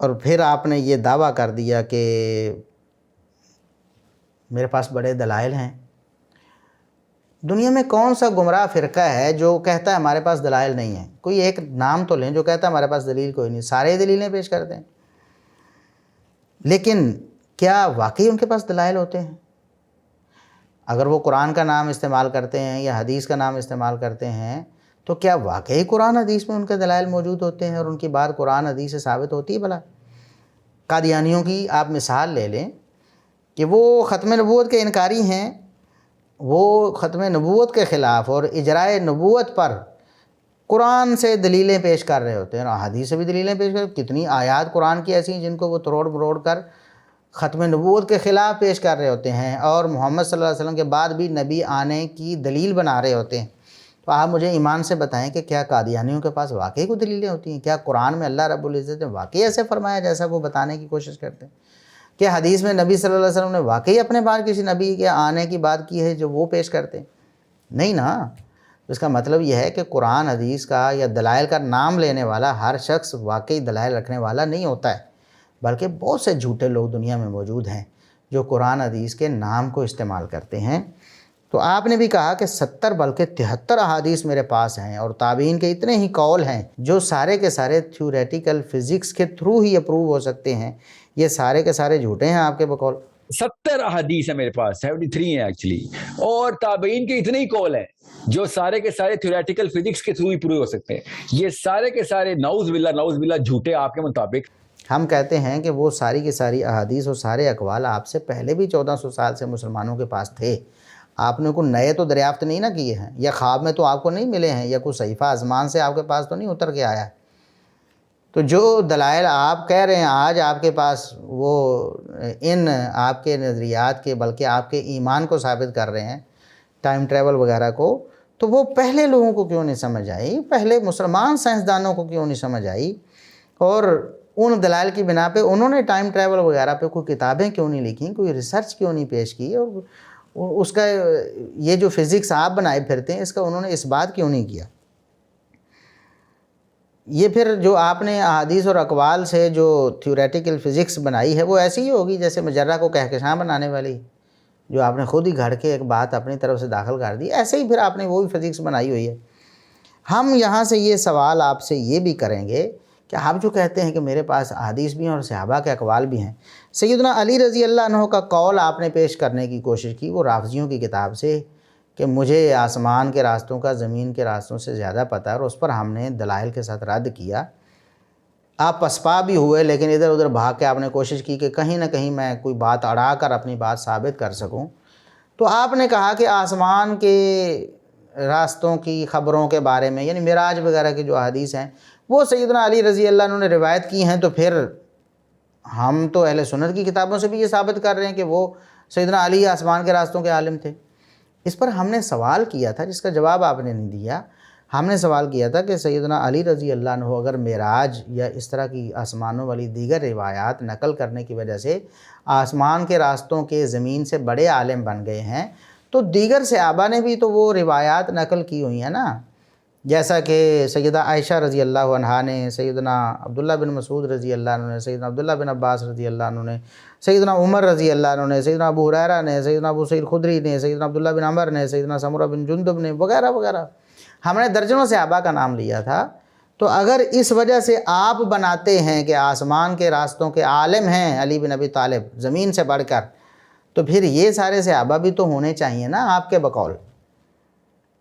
اور پھر آپ نے یہ دعویٰ کر دیا کہ میرے پاس بڑے دلائل ہیں۔ دنیا میں کون سا گمراہ فرقہ ہے جو کہتا ہے ہمارے پاس دلائل نہیں ہیں؟ کوئی ایک نام تو لیں جو کہتا ہے ہمارے پاس دلیل کوئی نہیں، سارے دلیلیں پیش کرتے ہیں، لیکن کیا واقعی ان کے پاس دلائل ہوتے ہیں؟ اگر وہ قرآن کا نام استعمال کرتے ہیں یا حدیث کا نام استعمال کرتے ہیں تو کیا واقعی قرآن حدیث میں ان کے دلائل موجود ہوتے ہیں اور ان کی بات قرآن حدیث سے ثابت ہوتی ہے بھلا؟ قادیانیوں کی آپ مثال لے لیں کہ وہ ختم نبوت کے انکاری ہیں، وہ ختم نبوت کے خلاف اور اجرائے نبوت پر قرآن سے دلیلیں پیش کر رہے ہوتے ہیں اور حدیث سے بھی دلیلیں پیش کر، کتنی آیات قرآن کی ایسی ہیں جن کو وہ تروڑ مروڑ کر ختم نبوت کے خلاف پیش کر رہے ہوتے ہیں اور محمد صلی اللہ علیہ وسلم کے بعد بھی نبی آنے کی دلیل بنا رہے ہوتے ہیں۔ تو آپ مجھے ایمان سے بتائیں کہ کیا قادیانیوں کے پاس واقعی کوئی دلیلیں ہوتی ہیں؟ کیا قرآن میں اللہ رب العزت نے واقعی ایسے فرمایا جیسا وہ بتانے کی کوشش کرتے ہیں؟ کیا حدیث میں نبی صلی اللہ علیہ وسلم نے واقعی اپنے بعد کسی نبی کے آنے کی بات کی ہے جو وہ پیش کرتے ہیں؟ نہیں نا۔ اس کا مطلب یہ ہے کہ قرآن حدیث کا یا دلائل کا نام لینے والا ہر شخص واقعی دلائل رکھنے والا نہیں ہوتا ہے، بلکہ بہت سے جھوٹے لوگ دنیا میں موجود ہیں جو قرآن حدیث کے نام کو استعمال کرتے ہیں۔ تو آپ نے بھی کہا کہ 70 بلکہ 73 احادیث میرے پاس ہیں اور تابعین کے اتنے ہی قول ہیں جو سارے کے سارے تھیوریٹیکل فزکس کے تھرو ہی اپروو ہو سکتے ہیں، یہ سارے کے سارے جھوٹے ہیں آپ کے بقول؟ 70 احادیث ہیں میرے پاس، 73 ہیں ایکچولی، اور تابعین کے اتنے ہی قول ہیں جو سارے کے سارے تھیوریٹیکل فزکس کے تھرو ہی پروو ہو سکتے ہیں، یہ سارے کے سارے نعوذ باللہ جھوٹے آپ کے مطابق۔ ہم کہتے ہیں کہ وہ ساری کی ساری احادیث اور سارے اقوال آپ سے پہلے بھی 1400 سال سے مسلمانوں کے پاس تھے، آپ نے کوئی نئے تو دریافت نہیں نہ کیے ہیں، یا خواب میں تو آپ کو نہیں ملے ہیں، یا کوئی صحیفہ آسمان سے آپ کے پاس تو نہیں اتر کے آیا ہے۔ تو جو دلائل آپ کہہ رہے ہیں آج آپ کے پاس، وہ ان آپ کے نظریات کے بلکہ آپ کے ایمان کو ثابت کر رہے ہیں، ٹائم ٹریول وغیرہ کو، تو وہ پہلے لوگوں کو کیوں نہیں سمجھ آئی؟ پہلے مسلمان سائنسدانوں کو کیوں نہیں سمجھ آئی؟ اور ان دلائل کی بنا پہ انہوں نے ٹائم ٹریول وغیرہ پہ کوئی کتابیں کیوں نہیں لکھیں، کوئی ریسرچ کیوں نہیں پیش کی، اور اس کا یہ جو فزکس آپ بنائے پھرتے ہیں اس کا انہوں نے اس بات کیوں نہیں کیا؟ یہ پھر جو آپ نے احادیث اور اقوال سے جو تھیوریٹیکل فزکس بنائی ہے وہ ایسی ہی ہوگی جیسے مجرہ کو کہکشاں بنانے والی، جو آپ نے خود ہی گھڑ کے ایک بات اپنی طرف سے داخل کر دی، ایسے ہی پھر آپ نے وہی فزکس بنائی ہوئی ہے۔ ہم یہاں سے یہ سوال آپ سے یہ بھی کریں گے کہ آپ جو کہتے ہیں کہ میرے پاس احادیث بھی ہیں اور صحابہ کے اقوال بھی ہیں، سیدنا علی رضی اللہ عنہ کا قول آپ نے پیش کرنے کی کوشش کی وہ رافضیوں کی کتاب سے کہ مجھے آسمان کے راستوں کا زمین کے راستوں سے زیادہ پتہ ہے، اور اس پر ہم نے دلائل کے ساتھ رد کیا۔ آپ پسپا بھی ہوئے لیکن ادھر ادھر بھاگ کے آپ نے کوشش کی کہ کہیں نہ کہیں میں کوئی بات اڑا کر اپنی بات ثابت کر سکوں۔ تو آپ نے کہا کہ آسمان کے راستوں کی خبروں کے بارے میں، یعنی معراج وغیرہ کی جو احادیث ہیں وہ سیدنا علی رضی اللہ عنہ نے روایت کی ہیں، تو پھر ہم تو اہل سنت کی کتابوں سے بھی یہ ثابت کر رہے ہیں کہ وہ سیدنا علی آسمان کے راستوں کے عالم تھے۔ اس پر ہم نے سوال کیا تھا جس کا جواب آپ نے نہیں دیا۔ ہم نے سوال کیا تھا کہ سیدنا علی رضی اللہ عنہ اگر معراج یا اس طرح کی آسمانوں والی دیگر روایات نقل کرنے کی وجہ سے آسمان کے راستوں کے زمین سے بڑے عالم بن گئے ہیں، تو دیگر صحابہ نے بھی تو وہ روایات نقل کی ہوئی ہیں نا، جیسا کہ سیدہ عائشہ رضی اللہ عنہا نے، سیدنا عبداللہ بن مسعود رضی اللہ عنہ نے، سیدنا عبداللہ بن عباس رضی اللہ عنہ نے، سیدنا عمر رضی اللہ عنہ نے، سیدنا ابو ہریرہ نے، سیدنا ابو سعید خدری نے، سیدنا عبداللہ بن عمر نے، سیدنا سمرہ بن جندب نے، وغیرہ وغیرہ، ہم نے درجنوں صحابہ کا نام لیا تھا۔ تو اگر اس وجہ سے آپ بناتے ہیں کہ آسمان کے راستوں کے عالم ہیں علی بن ابی طالب زمین سے بڑھ کر، تو پھر یہ سارے صحابہ بھی تو ہونے چاہیے نا آپ کے بقول۔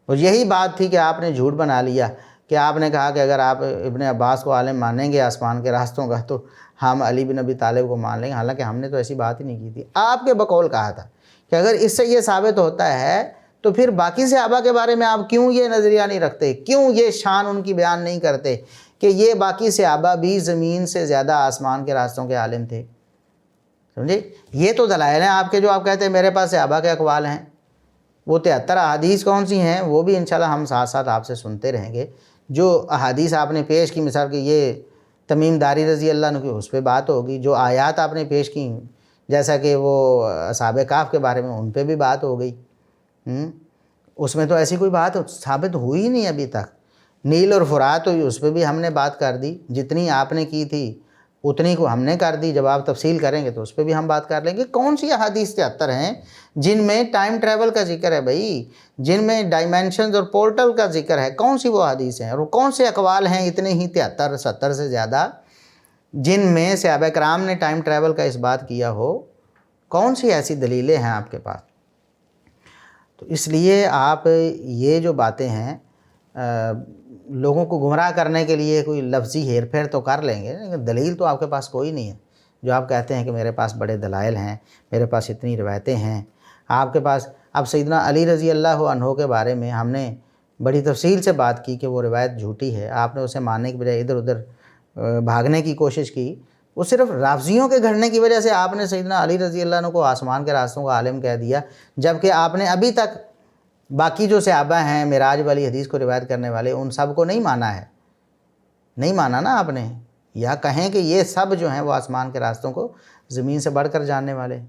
اور یہی بات تھی کہ آپ نے جھوٹ بنا لیا کہ آپ نے کہا کہ اگر آپ ابن عباس کو عالم مانیں گے آسمان کے راستوں کا تو ہم علی بن ابی طالب کو مان لیں گے، حالانکہ ہم نے تو ایسی بات ہی نہیں کی تھی۔ آپ کے بقول کہا تھا کہ اگر اس سے یہ ثابت ہوتا ہے تو پھر باقی صحابہ کے بارے میں آپ کیوں یہ نظریہ نہیں رکھتے، کیوں یہ شان ان کی بیان نہیں کرتے کہ یہ باقی صحابہ بھی زمین سے زیادہ آسمان کے راستوں کے عالم تھے؟ سمجھے؟ یہ تو دلائل ہیں آپ کے جو آپ کہتے ہیں میرے پاس صحابہ کے اقوال ہیں۔ وہ 73 احادیث کون سی ہیں وہ بھی انشاءاللہ ہم ساتھ ساتھ آپ سے سنتے رہیں گے۔ جو احادیث آپ نے پیش کی، مثال کہ یہ تمیم داری رضی اللہ عنہ کی، اس پہ بات ہوگی۔ جو آیات آپ نے پیش کی جیسا کہ وہ اصحاب کہف کے بارے میں، ان پہ بھی بات ہو گئی۔ اس میں تو ایسی کوئی بات ثابت ہوئی نہیں ابھی تک۔ نیل اور فرات ہوئی، اس پہ بھی ہم نے بات کر دی، جتنی آپ نے کی تھی اتنی کو ہم نے کر دی. جب آپ تفصیل کریں گے تو اس پہ بھی ہم بات کر لیں گے. کون سی احادیث 73 ہیں جن میں ٹائم ٹریول کا ذکر ہے بھائی, جن میں ڈائمینشنز اور پورٹل کا ذکر ہے؟ کون سی وہ احادیث ہیں, اور وہ کون سے اقوال ہیں اتنے ہی 73 70 سے زیادہ جن میں صحابہ کرام نے ٹائم ٹریول کا اس بات کیا ہو؟ کون سی ایسی دلیلیں ہیں آپ کے پاس؟ تو اس لیے آپ یہ جو باتیں ہیں لوگوں کو گمراہ کرنے کے لیے کوئی لفظی ہیر پھیر تو کر لیں گے, لیکن دلیل تو آپ کے پاس کوئی نہیں ہے. جو آپ کہتے ہیں کہ میرے پاس بڑے دلائل ہیں, میرے پاس اتنی روایتیں ہیں, آپ کے پاس اب سیدنا علی رضی اللہ عنہ کے بارے میں ہم نے بڑی تفصیل سے بات کی کہ وہ روایت جھوٹی ہے. آپ نے اسے ماننے کی بجائے ادھر ادھر بھاگنے کی کوشش کی. وہ صرف رافضیوں کے گھڑنے کی وجہ سے آپ نے سیدنا علی رضی اللہ عنہ کو آسمان کے راستوں کا عالم کہہ دیا, جبکہ آپ نے ابھی تک باقی جو صحابہ ہیں معراج والی حدیث کو روایت کرنے والے, ان سب کو نہیں مانا ہے. نہیں مانا نا آپ نے, یا کہیں کہ یہ سب جو ہیں وہ آسمان کے راستوں کو زمین سے بڑھ کر جاننے والے.